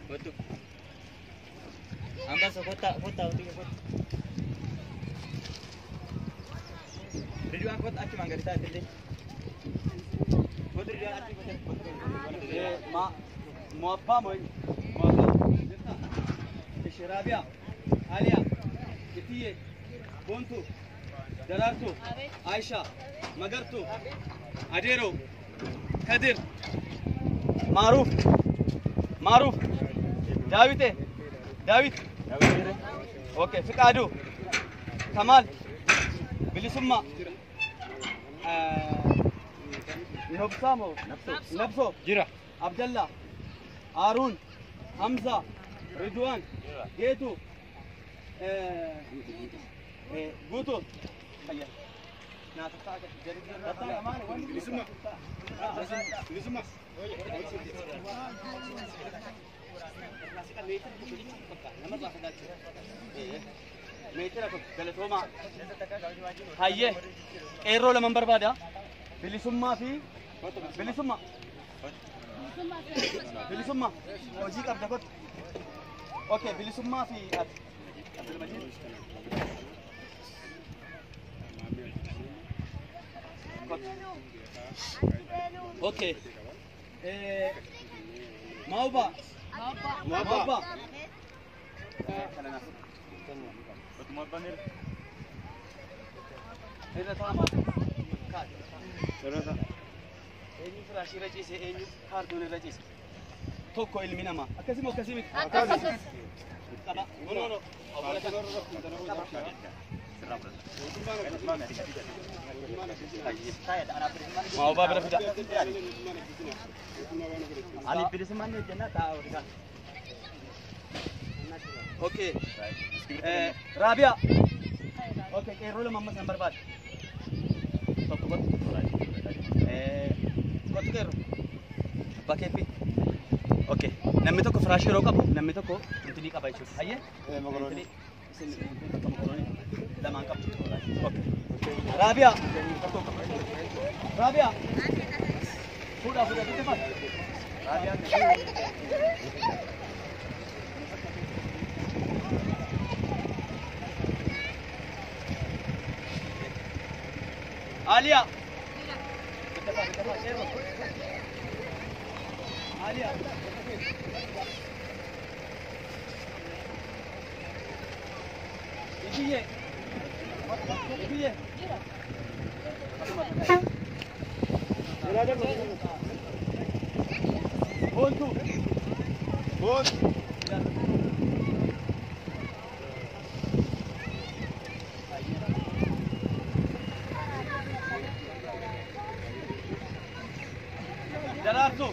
Betul. Ambil sekotak kota untuk ikut. Video angkot aku mangga di tadi. Betul dia aku betul. Ma apa? Rabia, Alia, Kitiye, Bontu, Darartu, Aisha, Magartu, Adero, Kadir, Maruf, David, okay, Fikadu, Kamal, Bilisumma, Nabso, Jira, Abdullah, Arun, Hamza, Ridwan, Getu, Guto, Ayah. Nah, jadi datang mana? Ini semua. Meter aku galet Roma. Hayye, erro la member bada. Bili summa fi. Bili summa. Wajib ab dakot. اوكي بلسما في عبد المجيد اوكي موبا هذا تمام ثلاثة اني فراشي رجيس اني كاردون رجيس توكو المينما اكاسيمو كاسيمك no mau apa berapa Ali pilih semuanya jenah tahu kan oke Rabia oke kayak rule mama sambar bat top kot kot kero pakai pi oke namni tokko firaashii yeroo qabu namni tokko intinii qaba jechuudha hayyee intinii lamaan qabu okay Rabia fuudhaa bitti fal Rabia Alia Alia Ibiye Bontu Darartu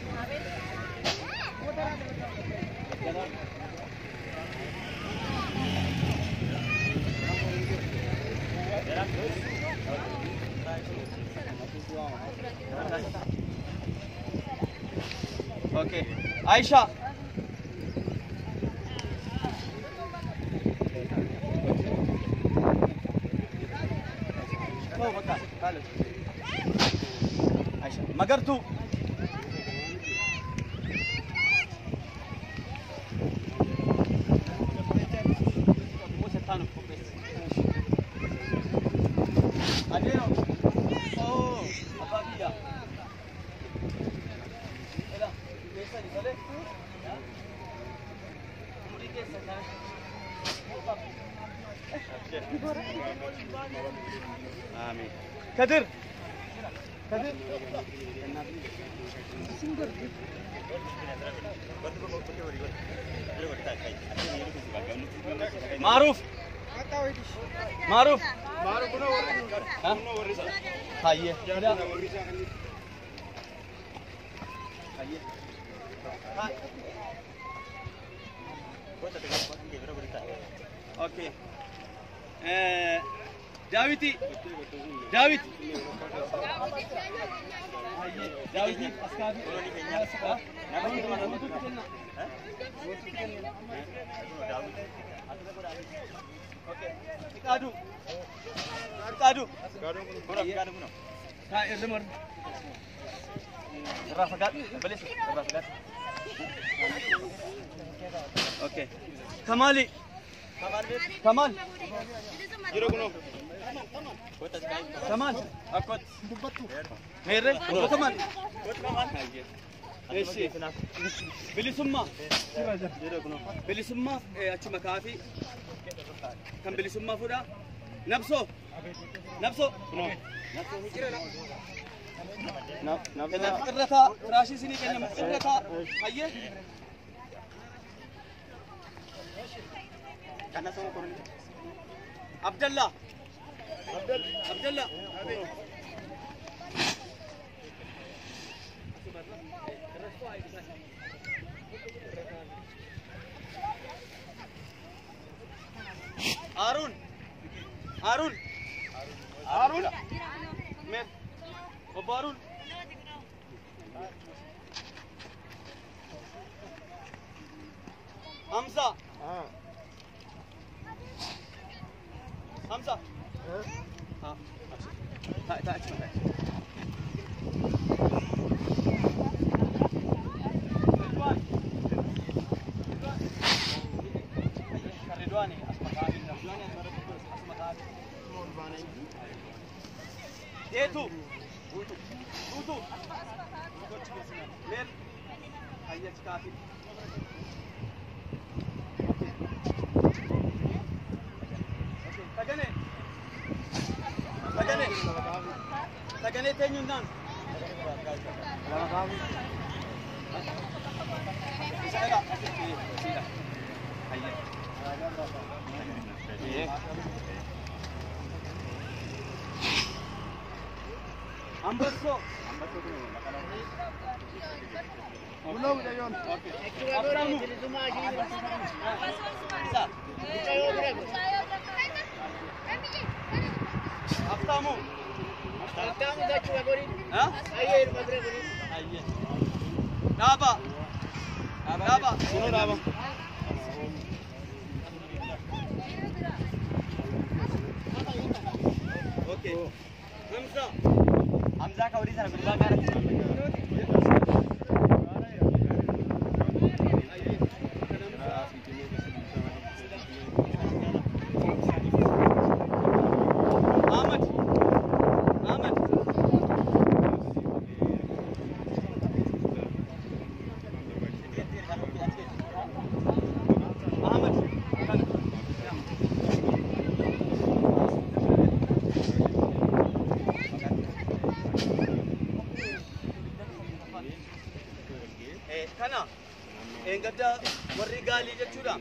Okay, Aisha. Oh, betul. Halus. Aisha. Magartu. Adero. Oh, apa dia? Amin. Kadir. Maruf. Hayye. Okay. David. David askabi. Okay. Ikadu. Kurang. Kak, Rafagat, balik. Rafagat. Okay. Kamali. Kamal. Jiro kuno. Kamal. Akot. Mere. Kamal. Eshi. Bilisumma. Jiro kuno. Bilisumma. Achuma kafi. Kan bilisumma fuda. Nabso. Nabso. Kuno. Irrata raashii isinii kennamu irrata hayyee Abdallah Arun Mer Obarun Hamza Hamza tak cuma Ridwan Itu Mer hayya kafi Tagane tenyundan Ambasso Ulo dayon Aftamu da chua gori ha aye madre gori aye daba suno daba okay Hamza ka uri sana gurba kara kana engada warri gali jechuudha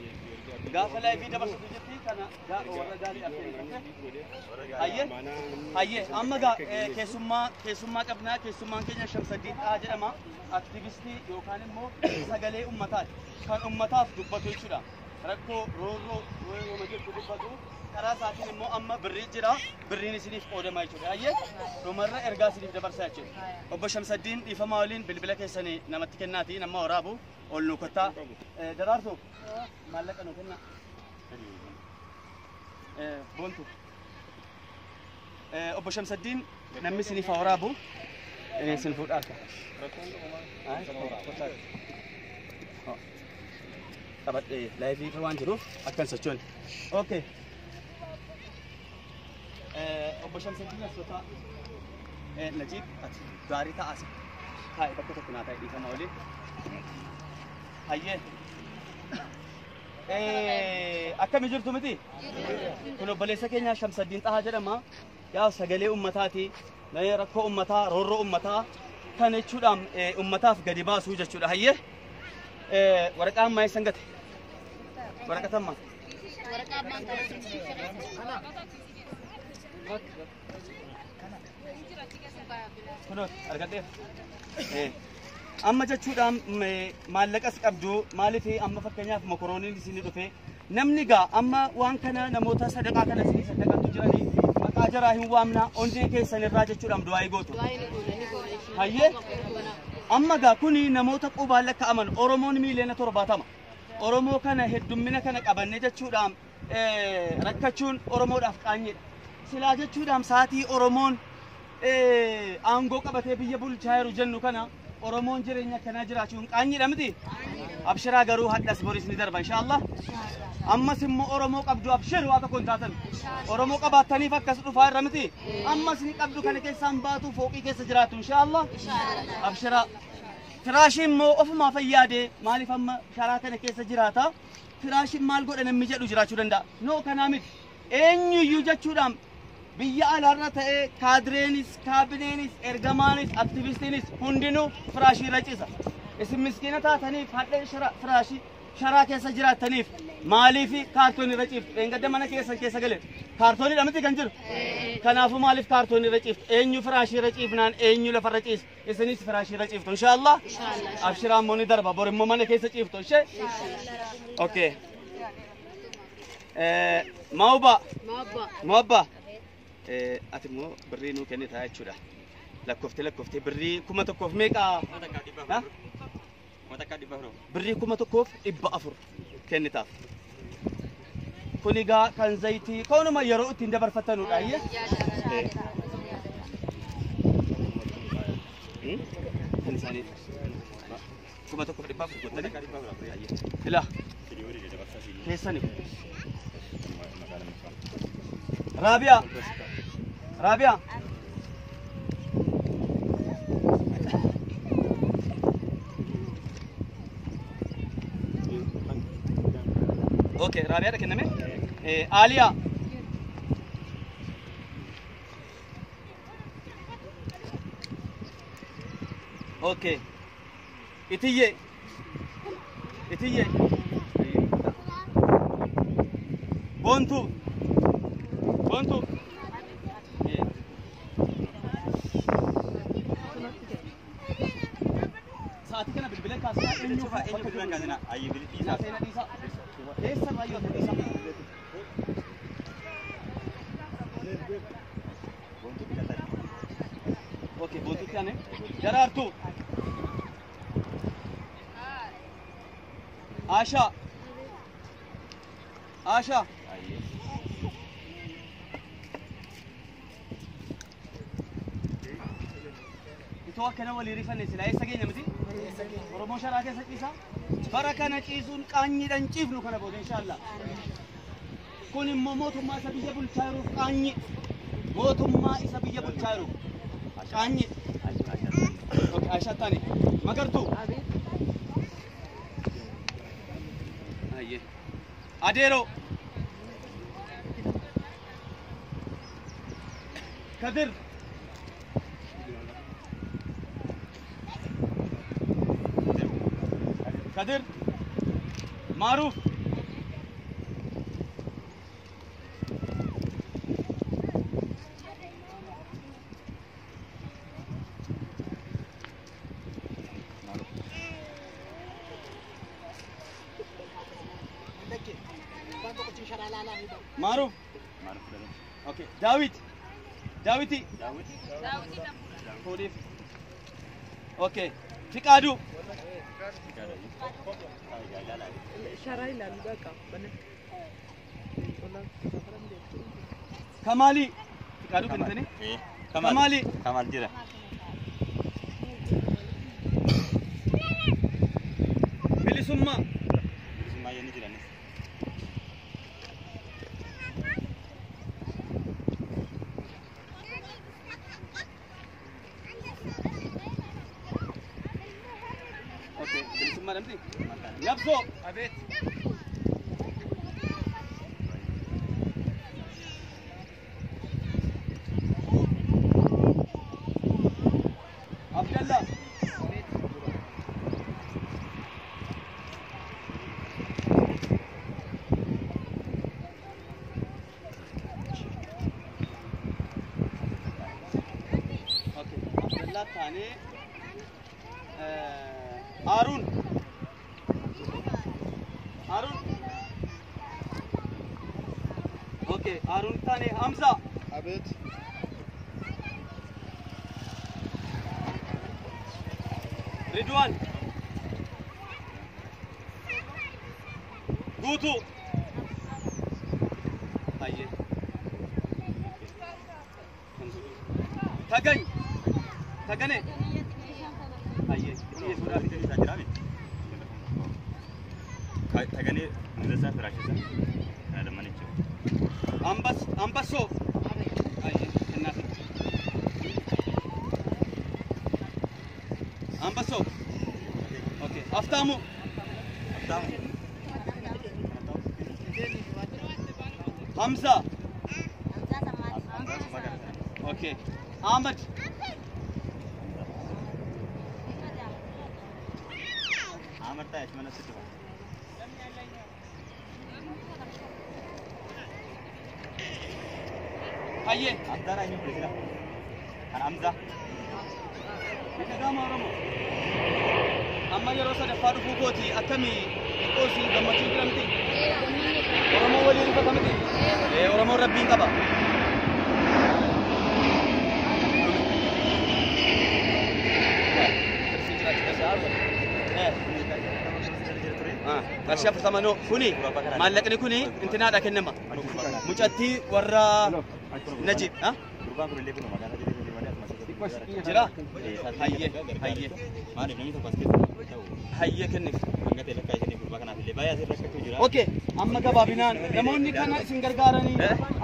gaafa live dabarsu jetti kana warra gali hayye amma ga keessummaa qabnaa keessummaan keenya Shamsaddiin jedhama aktivistii yookaan immoo sagalee ummataati kan ummataaf dubbatu jechuudha rakkoo roorroo wayuma jirtu dubbatu karaa isaatiin immoo amma birrii jira birriin isiniif qoodamaa jechuudha hayye dhumarra ergaa isiniif dabarsaa jechuudha obbo Shamsaddiin dhiifamaa waliin bilbila keessanii namatti kennaati nama waraabu ol nu kottaa daraartuu maallaqa nu kenna bontu obbo Shamsaddiin namni isiniif waraabu isin fuudhaarka qabadhee laayivii irra waan jiruuf akkan sochoon okay obbo Shamsaddiin asootaa Najiib ati gaarii ta'as taa'e bakka tokko naa ta'e dhiifamaa waliin hayyee akkami jirtu miti kun obboleessa keenya Shamsaddiin Xahaa jedhama yaa sagalee ummataati rakkoo ummataa roorroo ummataa kan jechuudhaan ummataaf gadi baasuu jechuudha hayyee waraqaan maayee sangate waraqatan maa waraqaan maan kunoot argadheef amma jechuudhaan maallaqas qabdu maaliif amma fakkeenyaaf mokorooniin isinii dhufe namni gaa amma waan kana namoota sadaqaa kana isinii sadaqatu jiranii maqaa jaraa hin waamna ondee keessan irraa jechuudhaan du'aa gootu hayyee amma gaa kuni namoota qubaan lakkaa'aman Oromoon miiliyoona 70 Oromoo kana heddummina kana qabanne jechuudhaan rakkachuun Oromoodhaaf qaanyeedha silaa jechuudhaan saatii Oromoon aangoo qabatee biyya bulchaa jiru jennu kana Oromoon jireenya kana jiraachuun qaanyiidha miti. Abshiraa garuu haddas boris ni darba inshallah. Ammas immoo Oromoo qabdu abshir waa tokko hin taatan. Oromoo qabaataniif akkas dhufaa irra miti. Ammas ni qabdu kana keessaan baatu fooqii keessa jiraatu inshallah. Abshira. Firaashiin immoo ofumaa fayyaadee maaliif amma sharaa kana keessa jiraata? Firaashiin maal godha namni jedhu jiraachuu danda'a. Noo kanaa miti. Eenyuyyuu jechuudhaan biyya alaarra ta'ee kaadreenis, kaabineenis, ergamaanis, aktivistiinis hundinuu firaashii irra ciisa. Isin miskiina taataniif hadhee firaashii sharaa keessa jiraataniif maaliif kaartoonii irra ciiftu? Eengadda mana keessa galee kaartooniidha miti kan jiru. Kanaafuu maaliif kaartoonii irra ciiftu? Eenyu firaashii irra ciifnaan eenyu lafa irra ciisa? Isinis firaashii irra ciiftu inshallah. Abshiraan moo ni darba bor immoo mana keessa ciiftu ishee. Okay. Maabba. Ati immoo birrii nuu kennitaa jechuudha. Lakkoftee birrii 1,000 meeqa? Birrii 1,400 kennitaaf. Kun egaa kan zayitii koonuma yeroo ittiin dabarfatanudha ayyee. Kan isaanii 1,400 godhatanii. Ilaa keessani. Rabia. Okay, Rabia da kenname. Alia. Okay. Itiye. Bontu. Saati kana bilbilan kaasnaa eenyu bilbilan kaasnaa ayyi bilbiisa seena dhiisa eessa baay'ee dhiisa okay bontu kana Daraartu Asha Itoo kana walii rifanne sila eessa geenya miti? Oromoo sharaa keessa ciisa. Bara kana ciisuun qaanyiidhaan ciifnu kana booda inshallah. Kun immoo mootummaa isa biyya bulchaa jiruuf qaanyi. Mootummaa isa biyya bulchaa jiruuf qaanyi. Okay, Aishatani. Magartuu. Ayyee. Adeero. Kadir. Maruf. Maruf. Okay. Dawiti. Okay. Fikadu. Sharai lalu baka benar. Kamali. Fikadu kan tadi? Kamali. Kamal jira. Bilisumma ini jira nih. Okay, bilisumma nanti. Yapso, abet. Abdullah. Okay, Abdullah tane. Harun. Okay, Harun tane Hamza. Abet. Ridwan. Gutu. Aye. Tagane. Hayyee. Ini sudah kita bisa jalan. Tagani nilai firaashisa. Ada mana itu? Ambasso. Hayyee. Kenapa? Ambasso. Okay. Aftamu. Hamza. Okay. Ahmad. Ahmad tak cuma situ. Hayyee. Hamza ini bersila. Kan Hamza. Ini gama Oromoo. Amma yeroo sadaffaa dhufuu kooti akkamii qoosii gammachuu jiramti? Oromoo waliin dhufatamti? Oromoo rabbiin qaba. Qarshii 40 kuni maallaqni kuni intinaadha kennama. Mucattii warra Najib. Gurbaan kun illee kun magaalaa jedhee deemaa asuma Jira? Hayyee. maaliif namni tokko as keessa ta'u Hayyee kenniif. hanga ta'e lakkaa ishanii gurbaa kanaaf illee baay'ee asirra rakkachuu jira. Okay, amma gabaabinaan namoonni kana isin gargaaranii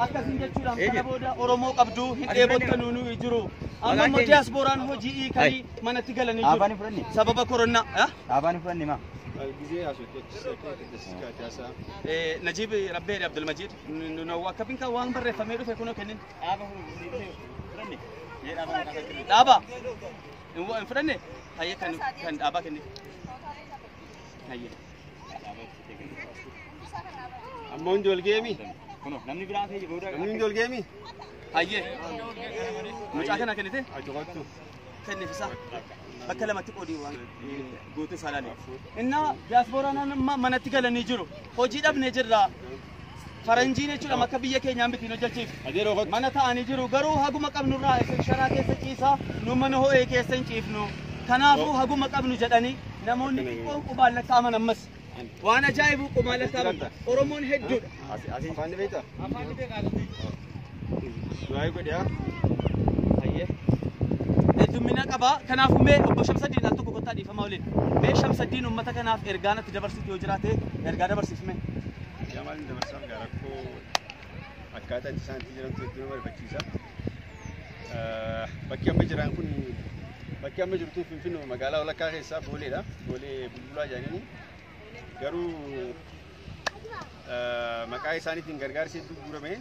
akkasiin jechuudhaan kana booda Oromoo qabdu hin dheebottanuu nu jiru. Amma immoo diyaaspooraan hojii hiikanii manatti galanii jiru. Sababa koronaa. Dhaabaan fudhanni maa? Najib Rabbeed Abdulmajid akka binka waan barreeffamee dhufe kunoo kennin. Dhaaba. Hin fudhanne hayyee kan dhaabaa kenni. Hayyee. Amma hundi wal geemi. Kunoo namni biraan ta'e booda Namni hundi wal geemi. Hayyee. Mucaa kana kennite? Ajooqatu. Kennifisa. Bakka lamatti qoodii waan guutuu salaale. Inna diyaaspooraan manatti galanii jiru. Hojii dhabnee jirra. Faranjiin jechuudha akka biyya keenyaan bitiin hojjechiif. Mana ta'anii jiru garuu haguma qabnurraa sharaa keessa ciisaa nu mana ho'ee keessa hin ciifnu. Kanaafuu haguma qabnu jedhanii namoonni xiqqoon qubaan lakkaa'aman ammas. Waan ajaa'ibuu qubaan lakkaa'aman. Oromoon hedduudha. Afaan ni beektaa? Afaan ni beekaa. Du'aa godhaa. Hayyee. Heddumina qaba. Kanaafuu mee obbo Shamsaddiin al tokko kottaa dhiifamaa waliin. Mee Shamsaddiin uummata kanaaf ergaa natti dabarsitu yoo jiraate ergaa dabarsifme. Jamal dabarsaaf rakkoo akkaataa itti isaan itti jirantu hedduu nama rifachiisa. Bakki amma jiran kun bakki amma jirtu Finfinnee magaalaa walakkaa keessaa Booleedha. Boolee Bulbulaa jedhanii garuu maqaa isaaniitiin gargaarsi hedduu guurame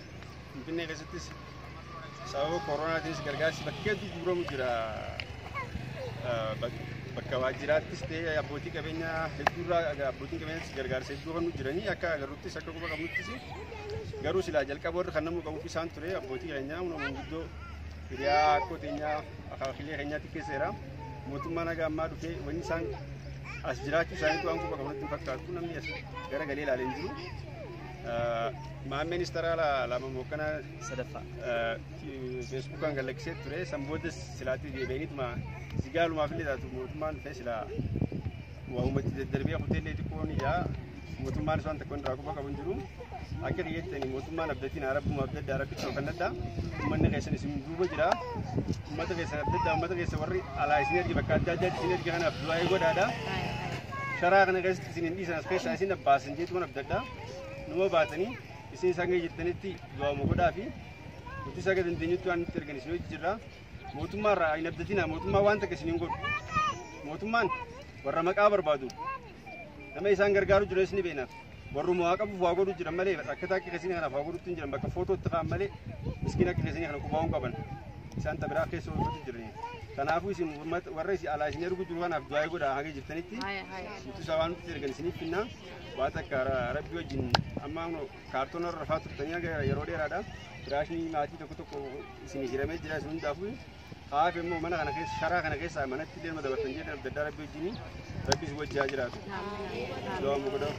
Finfinnee keessattis sababa kooronaatiinis gargaarsi bakka hedduu guuramu jira. Bakka waajjiraattis ta'ee abbootii qabeenyaa hedduurraa abbootiin qabeenyaas gargaarsa hedduu kan jiranii akka agarruuttis akka quba qabnuttis garuu silaa jalqaba warra kan namuu qabuuf isaan ture abbootii qabeenyaa humna guddoo hiriyaa akkoo teenyaa akaakilee keenyaatti keesseera mootummaan haga ammaa dhufee wanni isaan as jiraachuu isaaniitu waan quba qabnutti hin fakkaatu namni as gara galee ilaalee hin jiru. Maammeen istaraala lama mokkana Sadaffaa. Feesbuukaan galaksee ture san booda silaatti deebi'aniituma sigaalumaaf illee taatu mootummaan dhufee silaa waa uummatti daddarbee hoteellee xiqqoon ijaa mootummaan isaan tokko irraa quba qabu hin jiru. Akka dhiyyeettanii mootummaan abdatiin arabbuma abdaddaa rabbitti ol kannaddaa uummanni keessan isin duuba jira. Uummata keessan abdaddaa uummata keessa warri alaa isin ergi bakka adda addaatti isin ergi kanaaf du'aa godhaadha. Sharaa kana keessatti isin hin dhiisan as keessaa isin abbaasan jeetu kan abdaddaa. Numa baatanii isin isaan geejjibtanitti du'aamu godhaa fi nuti isa gadi dandeenyutti waan nutti ergan isin hojii jirra. Mootummaa irraa hin abdatina mootummaa waan takka isin hin godhu. Mootummaan warra maqaa barbaadu nama isaan gargaaru jiru isin beena. Warruma waa qabuuf waa godhu jiran malee akka akka keessanii kanaaf waa godhutti hin jiran bakka footootti fa'aa malee miskiin akka keessanii kana qubaa hin qaban. Isaan tabiraa keessa hojjetu jirani. Kanaafuu isin warra isin alaa isin ergu jiru kanaaf du'aa godhaa haga jirtanitti nuti isa waan nutti ergan isiniif finnaa. Waan akka rabbi wajjin amma kaartoona irra rafaa turtanii yeroo dheeraadha. Firaashni maatii tokko tokko isin hiramee jira isin hundaafuu haaf immoo mana kana keessa sharaa kana keessa manatti illee dabartan jedhan adda addaa rabbi wajjin rabbi isin wajjin haa jiraatu. Dawaamu godhaa.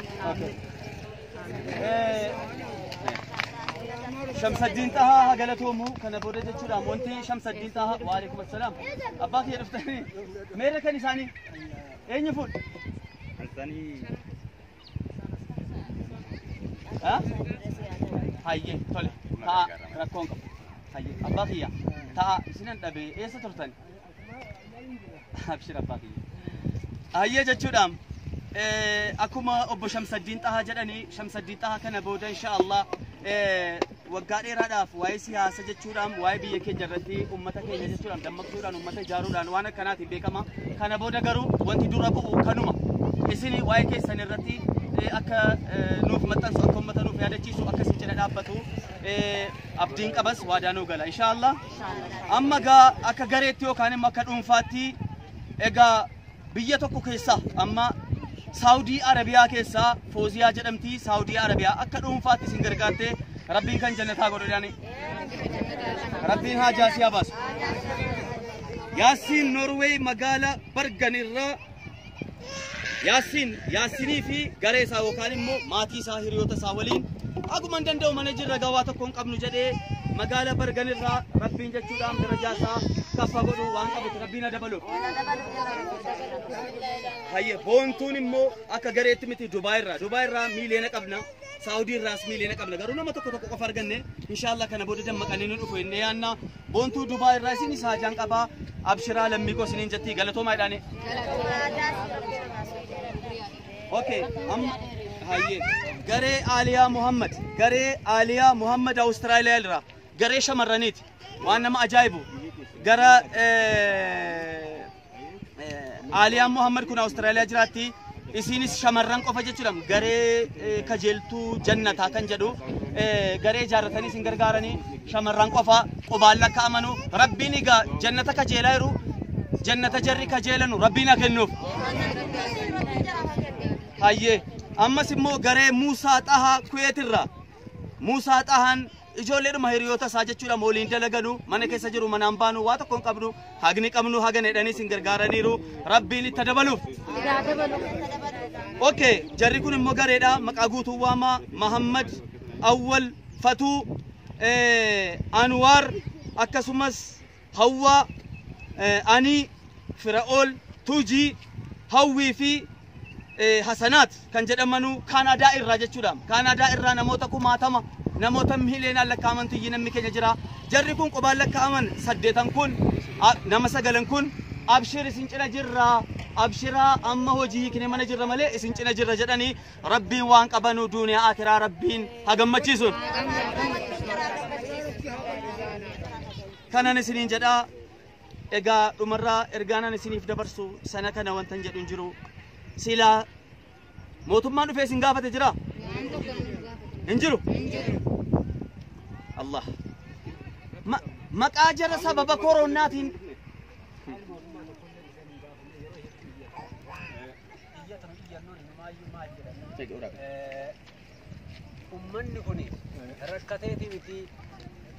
Shamsaddiin Tahaa galatoomu kana booda jechuudhaan wanti Shamsaddiin Tahaa waalaikum assalaam abbaa kiyya dhuftanii meerra kan isaanii eenyu fuudhu? Ansanii hayyee tole ta'a rakkoon qabu hayyee abbaa kiyya ta'a isinan dhabee eessa turtan? Abshir abbaa kiyya هيا جتشودام أكما أبو شمس الدين طه جدني شمس الدين طه كان بودا إن شاء الله وقاري راداف واي سياسة جتشودام واي بيكي جرتي أمتك هي جتشودام دمك جوران أمتك جارودان وانا كانت بيكما كان بودا غرو وانتي دورابو كانوما إسيني واي كي سنرتي أكا نوف متنسو أكم متنوف هذا تيسو أكا سنجنا دابتو أبدين كبس وادانو غلا إن شاء الله أما غا أكا غريتيو كان مكان أنفاتي إغا بيتوكو كيسا أما سعودي عربية كيسا فوزيا جدمتي سعودي عربية أكا أنفاتي سنجرقاتي ربين كان جنتا قولو يعني ربين ها جاسيا باس ياسين نوروي مقالة برغن الرا ياسيني في غريسا وكان مو ماتي ساهريوتا ساولين أكو من دندو منجر رغواتا كون قبنو جدي مقالة برغن الرا ربين جتشودام درجاسا كفا قولو وان قبط ربين دبلو هيا بونتون مو أكا غريت متي دبي را ميلينا قبنا سعودي راس ميلينا قبنا غرونا ما تكو تكو فرغنه إن شاء الله كان بودي دم مكانين نفو إنيانا بونتو دبي راسيني ساجان قبا أبشرا لميكو سنين جتي غلطو ما يداني اوكي هاي غري آليا محمد أستراليا لرا غري شمرانيت وانا ما أجايبو غرا آليا محمد كنا أستراليا جراتي إسيني شمران قفا جتشلم غري كجلتو جنة كان جدو غري جارتاني سنگرغاراني شمران قفا قبالا كامنو ربي نيغا جنة كجيلايرو جنة جري كجيلانو ربنا كنوف هاي أما سمو غري موسى طه كويترا موسى طهان إجولة مهريوتا ساجتشولا مولين دلغانو مانا كيسا جرو منامبانو واتا كون قبنو هاغني قمنو هاغني داني سنگرغارانيرو ربي ني تدبلو اوكي جري كون مو غريدا مقاغوتو واما محمد أول فتو أنوار أكسومس هوا أني فرعول توجي هوي في حسنات كان جدمانو كندا إرّا جتشودام كندا إرّا نموتا كوماتما نموتا مهلينا لكامن تيجينا ميكي جرا جرّكون قبال لكامن سدّيتان كون نمسا غلن كون أبشر سنجنا جرّا أبشرا أما هو جيه كني من جرّا ملي سنجنا جرّا جداني ربي وان قبانو دنيا آخرة ربين هاغم مچيسون كان نسنين جدا إيجا أمرا إرجانا نسنيف دبرسو سنة كنا وانتنجد انجرو سيلا موتمان في سنغافة تجرا انجرو الله ما كاجر سبب كوروناتين ummanni kuni rakkateeti miti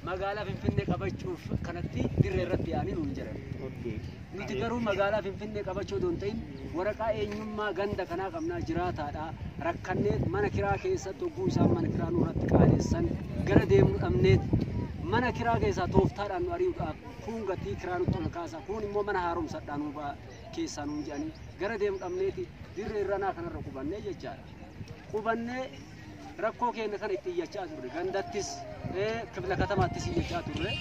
magaalaa Finfinnee qabachuuf kanatti dirree irratti yaa'anii nuun jiran. Nuti garuu magaalaa Finfinnee qabachuu doon ta'in waraqaa eenyummaa ganda kanaa qabnaa jiraataadha. Rakkannee mana kiraa keessatti hogguu isaan mana kiraa nurratti qaaleessan gara deemnu dhabneet mana kiraa keessaa tooftaadhaan nu ari'uudhaaf kun gatii kiraa nutti ol kaasa kun immoo mana haaromsadhaan nu keessaa nuun jedhanii gara deemnu dhabneeti dirree irranaa kanarra qubannee jechaadha. Qubannee rakkoo keenya kana itti iyyachaa turre gandattis kibla katamaattis iyyachaa turre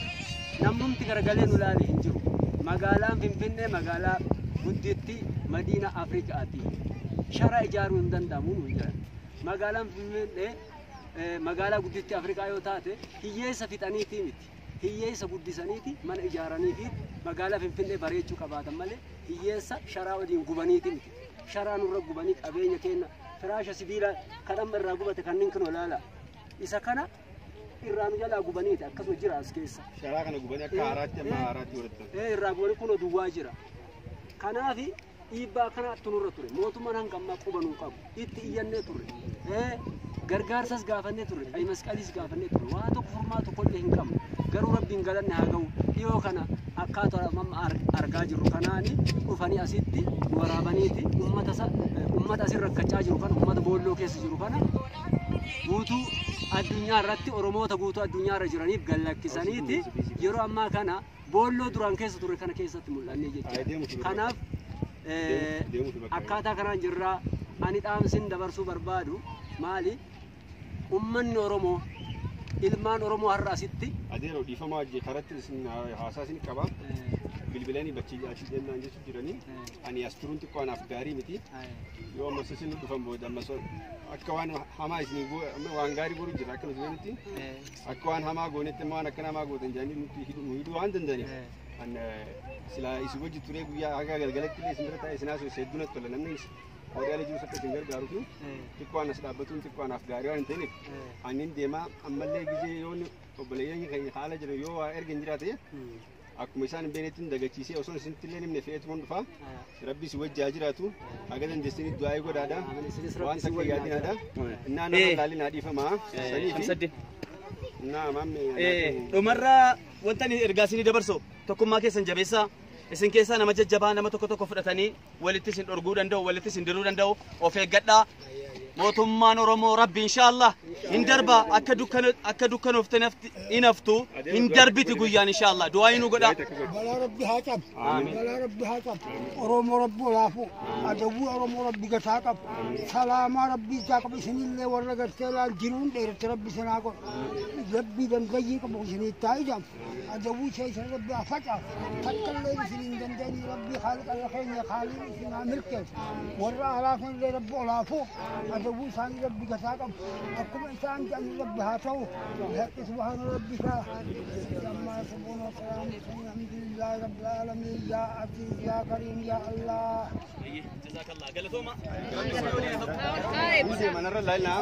namnumti garagalee nu ilaali hin jiru. Magaalaan Finfinnee magaalaa gudditti Madiina Afrikaati. Shara ijaaruu hin danda'amu nu jedhan. Magaalaan Finfinnee magaalaa gudditti Afrikaa yoo taate hiyyeessa fixaniitii miti. Hiyyeessa guddisaniiti mana ijaaraniifi magaalaa Finfinnee bareechuu qabaatan malee hiyyeessa sharaa waliin gubaniitii miti. Sharaa nurra gubanii qabeenya keenya firaasha sibiila kadhamma irraa gubate kanneen kan olaala. Isa kana irraa nu jalaa gubaniiti akkasuma jira as keessa. Sharaa kana gubanii akka haaraatti amma haaraatti godhatan. Irraa gubanii kun duwwaa jira. Kanaafi dhiibbaa kanatti nurra ture. Mootummaan hanga ammaa qubanuu qabu. Itti iyyannee turre. Gargaarsas gaafannee turre. Ay masqaliis gaafannee turre. Waa tokko furmaatu kollee hin qabne. Garuu rabbiin galanne haa ga'u. Dhiyoo kana akkaataa amma argaa jirru kanaani dhufanii asitti nu waraabaniiti ummata asirra rakkachaa jiru kana ummata boolloo keessa jiru kana guutuu addunyaa irratti Oromoota guutuu addunyaa irra jiraniif gallakkisaniiti yeroo ammaa kana boolloo duraan keessa ture kana keessatti mul'annee jechuudha. Kanaaf akkaataa kanaan jirraa ani dhaamsin dabarsuu barbaadu maali ummanni Oromoo ilmaan Oromoo har'a asitti adeero dhiifamaa jee karatti haasaa isin qaba bilbilanii bakki achi jennaan jechuun jiranii ani as turuun xiqqoo anaaf gaarii miti yoo ammas isin dhufan booda ammas akka waan hamaa isin waan gaarii boru jira akka nuti nuti akka waan hamaa goonetti amma waan akkana hamaa gootan jedhanii nuti hidhuu waan danda'aniif an sila isin wajji turee guyyaa haga galgalatti illee isin bira taa'e isin haasoo hedduunatti tola namni Odaan jiru sakka isin gargaaru fi xiqqoo anas dhaabbatuun xiqqoo anaaf gaarii waan hin ta'iniif annin deemaa ammallee gizee yoo obboleeyyan keenya haala jiru yoo waa erga hin jiraate akkuma isaan hin beeknetti dagachiisee osoo isinitti illee nimne fe'eetumaan dhufa rabbi si wajjaa jiraatu haga dandeessanii du'aa godhaadha waan takka yaadinaadha innaa nama laalinaa dhiifamaa sanii innaa maamme dhumarraa wanta ergaa isinii dabarsu tokkummaa keessan jabeessaa isin keessaa nama jajjabaa nama tokko fudhatanii walitti isin dhorguu danda'u walitti isin diruu danda'u of eeggadhaa mootummaan Oromoo rabbi inshallah hin darba akka dukkanofte inaftu hin darbiti guyyaan inshallah du'aa inuu godha bala rabbi haaqab bala rabbi haaqab Oromoo rabbi laafu adawu Oromoo rabbi gataa qab salaama rabbi jaaqab isinillee warra gartee laan jiruun dheeratti rabbi sanaa qor rabbi dangayyii qabu isinii taa'idam adawu sheeysan rabbi afaqa takkallee isiniin dandeenyi rabbi khaliq alkheenya khaliq isinaa milkeef warra alaafinillee rabbi laafu adawu sani rabbi gataa qab akkuma isaan jedhan rabbi haa ta'u haqqi subhaana rabbika amma subhaana wa salaam alhamdulillahi rabbil alamin ya aziz ya karim ya allah jazakallah galatoma manarra lailna